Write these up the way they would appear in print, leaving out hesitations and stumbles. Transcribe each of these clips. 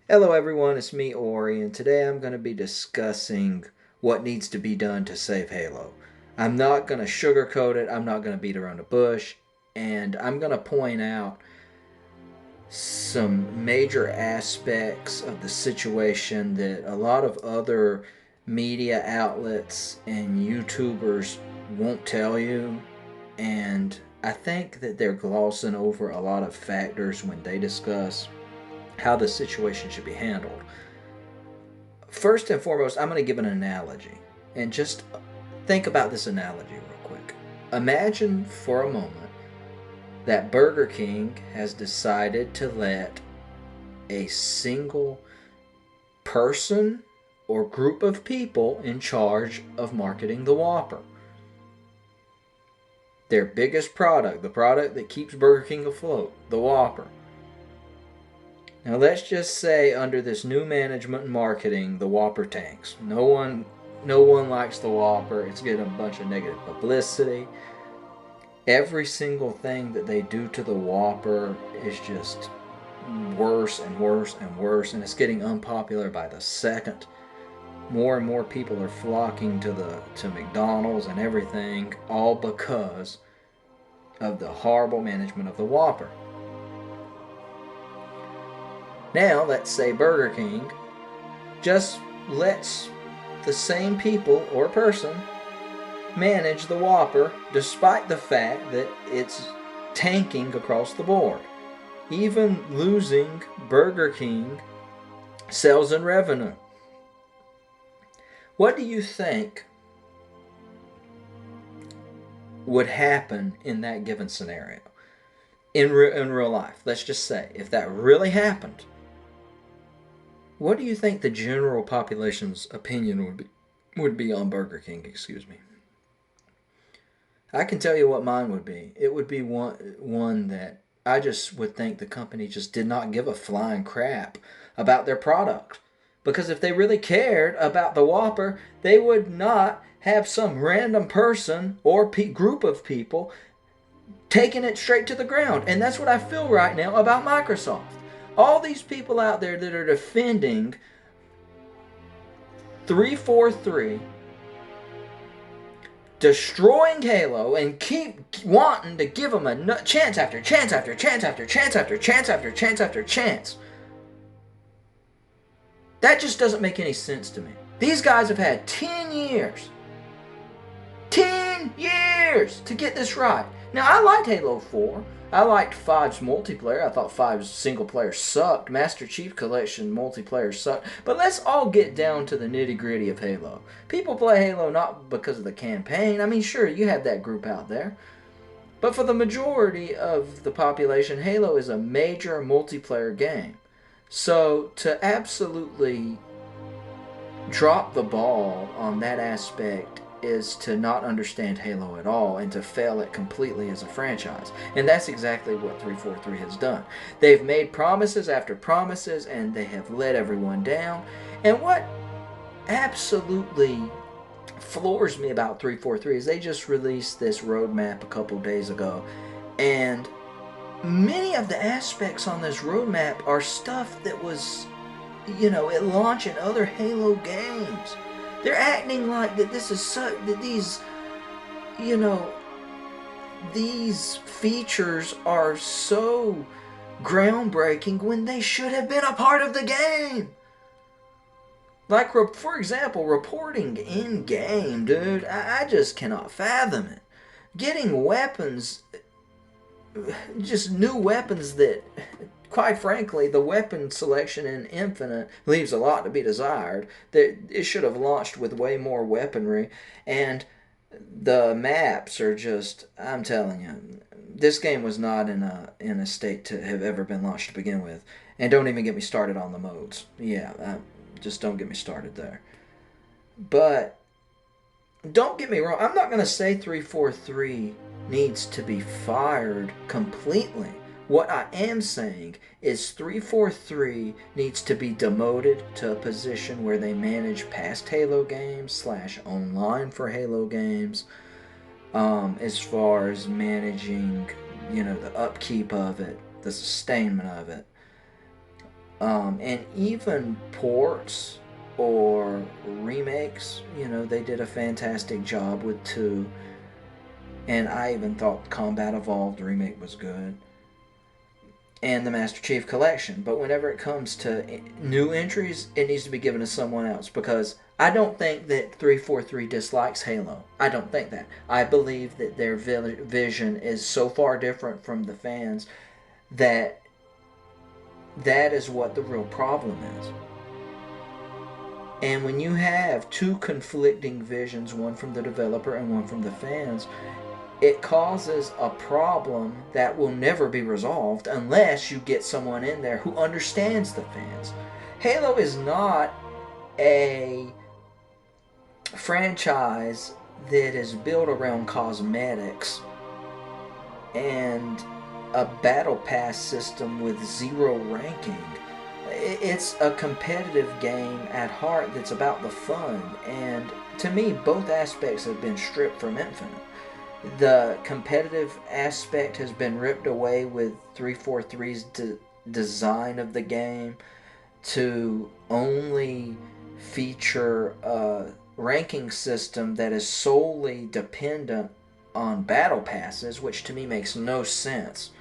Hello everyone, it's me Ori, and today I'm going to be discussing what needs to be done to save Halo. I'm not going to sugarcoat it, I'm not going to beat around the bush, and I'm going to point out some major aspects of the situation that a lot of other media outlets and YouTubers won't tell you, and I think that they're glossing over a lot of factors when they discuss how the situation should be handled. First and foremost, I'm going to give an analogy. And just think about this analogy real quick. Imagine for a moment that Burger King has decided to let a single person or group of people in charge of marketing the Whopper. Their biggest product, the product that keeps Burger King afloat, the Whopper. Now let's just say under this new management and marketing, the Whopper tanks. No one likes the Whopper. It's getting a bunch of negative publicity. Every single thing that they do to the Whopper is just worse and worse and worse, and it's getting unpopular by the second. More and more people are flocking to McDonald's and everything, all because of the horrible management of the Whopper. Now, let's say Burger King just lets the same people or person manage the Whopper despite the fact that it's tanking across the board, even losing Burger King sales and revenue. What do you think would happen in that given scenario? In real life, let's just say, if that really happened, what do you think the general population's opinion would be on Burger King? Excuse me. I can tell you what mine would be. It would be one that I just would think the company just did not give a flying crap about their product. Because if they really cared about the Whopper, they would not have some random person or group of people taking it straight to the ground. And that's what I feel right now about Microsoft. All these people out there that are defending 343, destroying Halo, and keep wanting to give them a chance after chance after chance after chance after chance after chance after chance. That just doesn't make any sense to me. These guys have had 10 years. 10 years to get this right. Now, I liked Halo 4. I liked 5's multiplayer. I thought 5's single player sucked. Master Chief Collection multiplayer sucked. But let's all get down to the nitty gritty of Halo. People play Halo not because of the campaign. I mean, sure, you have that group out there. But for the majority of the population, Halo is a major multiplayer game. So to absolutely drop the ball on that aspect is to not understand Halo at all and to fail it completely as a franchise. And that's exactly what 343 has done. They've made promises after promises and they have let everyone down. And what absolutely floors me about 343 is they just released this roadmap a couple days ago, and many of the aspects on this roadmap are stuff that was, at launch in other Halo games. They're acting like that this is so that you know, these features are so groundbreaking when they should have been a part of the game. Like, for example, reporting in game, dude. I just cannot fathom it. Getting weapons, just new weapons that, quite frankly, the weapon selection in Infinite leaves a lot to be desired. It should have launched with way more weaponry, and the maps are just, I'm telling you, this game was not in a state to have ever been launched to begin with. And don't even get me started on the modes. Yeah, just don't get me started there. But don't get me wrong, I'm not going to say 343 needs to be fired completely. What I am saying is 343 needs to be demoted to a position where they manage past Halo games / online for Halo games, as far as managing, the upkeep of it, the sustainment of it. And even ports or remakes, they did a fantastic job with 2. And I even thought Combat Evolved remake was good. And the Master Chief Collection. But whenever it comes to new entries, it needs to be given to someone else, because I don't think that 343 dislikes Halo. I don't think that. I believe that their vision is so far different from the fans that that is what the real problem is. And when you have 2 conflicting visions, one from the developer and one from the fans, it causes a problem that will never be resolved unless you get someone in there who understands the fans. Halo is not a franchise that is built around cosmetics and a battle pass system with 0 ranking. It's a competitive game at heart that's about the fun, and to me, both aspects have been stripped from Infinite. The competitive aspect has been ripped away with 343's design of the game to only feature a ranking system that is solely dependent on battle passes, which to me makes no sense.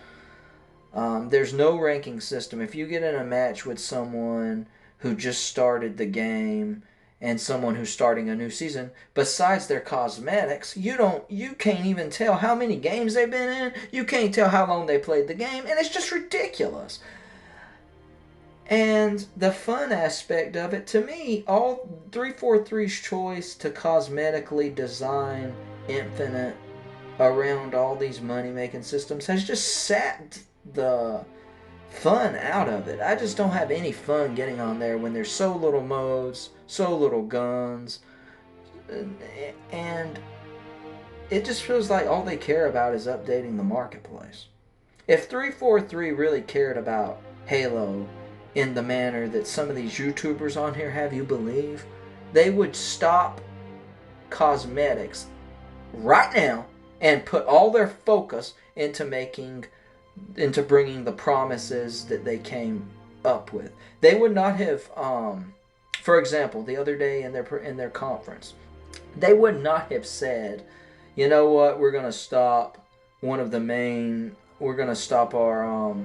There's no ranking system. If you get in a match with someone who just started the game and someone who's starting a new season, besides their cosmetics, you can't even tell how many games they've been in. You can't tell how long they played the game, and it's just ridiculous. And the fun aspect of it, to me, all 343's choice to cosmetically design Infinite around all these money-making systems has just sapped the fun out of it. I just don't have any fun getting on there when there's so little modes, so little guns, and it just feels like all they care about is updating the marketplace. If 343 really cared about Halo in the manner that some of these YouTubers on here have you believe, they would stop cosmetics right now and put all their focus into bringing the promises that they came up with. They would not have, for example, the other day in their conference, they would not have said, you know what, we're going to stop our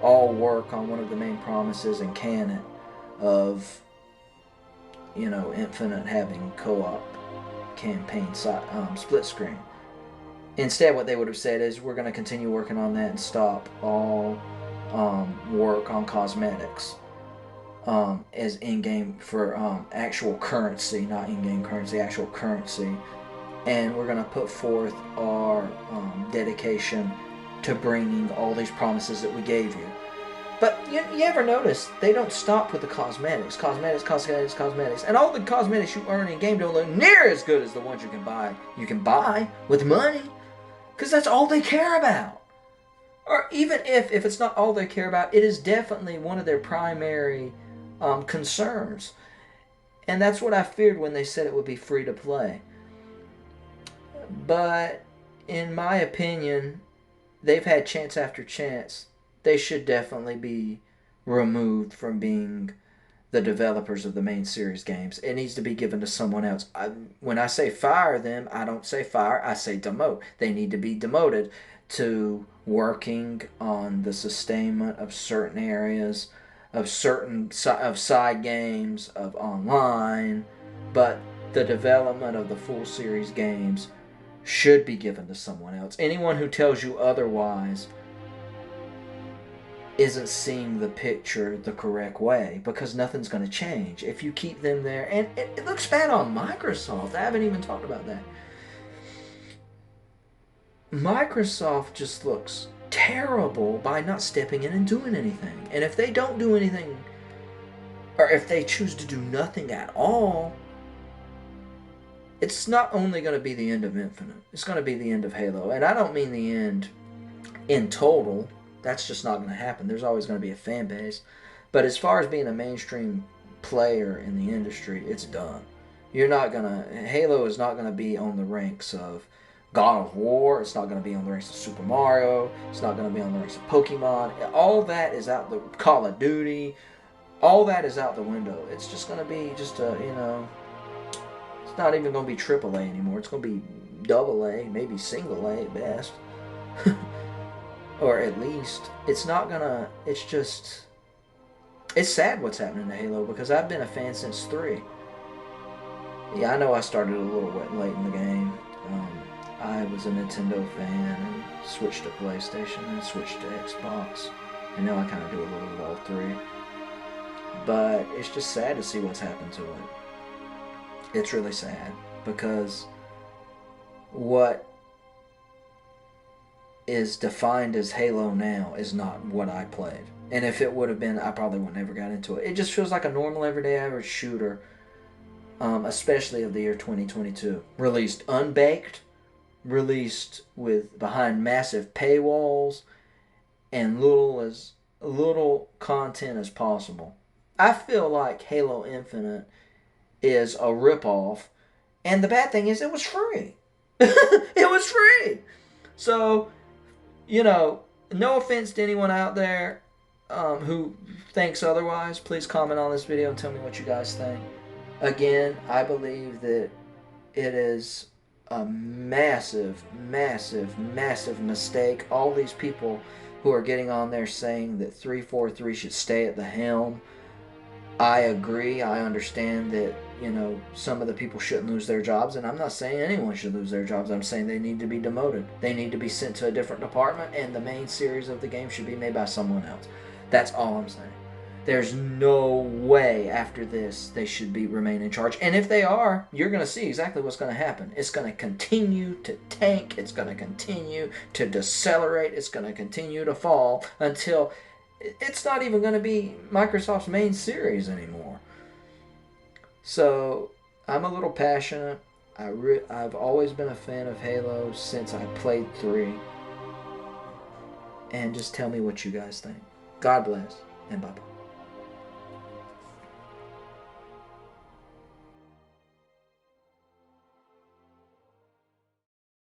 all work on one of the main promises in canon of, Infinite having co-op campaign split screen. Instead, what they would have said is, we're going to continue working on that and stop all work on cosmetics as in-game for actual currency, not in-game currency, actual currency. And we're going to put forth our dedication to bringing all these promises that we gave you. But you ever notice they don't stop with the cosmetics. Cosmetics. And all the cosmetics you earn in-game don't look near as good as the ones you can buy. You can buy with money. Because that's all they care about. Or even if it's not all they care about, it is definitely one of their primary concerns. And that's what I feared when they said it would be free to play. But in my opinion, they've had chance after chance. They should definitely be removed from being the developers of the main series games. It needs to be given to someone else. When I say fire them, I don't say fire, I say demote. They need to be demoted to working on the sustainment of certain areas, of side games, of online, but the development of the full series games should be given to someone else. Anyone who tells you otherwise isn't seeing the picture the correct way, because nothing's going to change if you keep them there. And it looks bad on Microsoft. I haven't even talked about that. Microsoft just looks terrible by not stepping in and doing anything. And if they don't do anything, or if they choose to do nothing at all, it's not only going to be the end of Infinite, it's going to be the end of Halo. And I don't mean the end in total. That's just not going to happen. There's always going to be a fan base. But as far as being a mainstream player in the industry, it's done. Halo is not going to be on the ranks of God of War. It's not going to be on the race of Super Mario. It's not going to be on the race of Pokemon. All that is out the Call of Duty. All that is out the window. It's just going to be just a, it's not even going to be AAA anymore. It's going to be AA, maybe single A at best. Or at least, it's not going to, it's sad what's happening to Halo because I've been a fan since 3. Yeah, I know I started a little late in the game. I was a Nintendo fan and switched to PlayStation and switched to Xbox. And now I kind of do a little of all 3. But it's just sad to see what's happened to it. It's really sad because what is defined as Halo now is not what I played. And if it would have been, I probably would never got into it. It just feels like a normal, everyday, average shooter, especially of the year 2022. Released unbaked, released with behind massive paywalls, and little content as possible. I feel like Halo Infinite is a ripoff, and the bad thing is it was free. It was free. So, no offense to anyone out there who thinks otherwise. Please comment on this video and tell me what you guys think. Again, I believe that it is a massive, massive, massive mistake. All these people who are getting on there saying that 343 should stay at the helm. I agree. I understand that, some of the people shouldn't lose their jobs, and I'm not saying anyone should lose their jobs. I'm saying they need to be demoted. They need to be sent to a different department, and the main series of the game should be made by someone else. That's all I'm saying. There's no way after this they should remain in charge. And if they are, you're going to see exactly what's going to happen. It's going to continue to tank. It's going to continue to decelerate. It's going to continue to fall until it's not even going to be Microsoft's main series anymore. So I'm a little passionate. I've always been a fan of Halo since I played 3. And just tell me what you guys think. God bless, and bye-bye.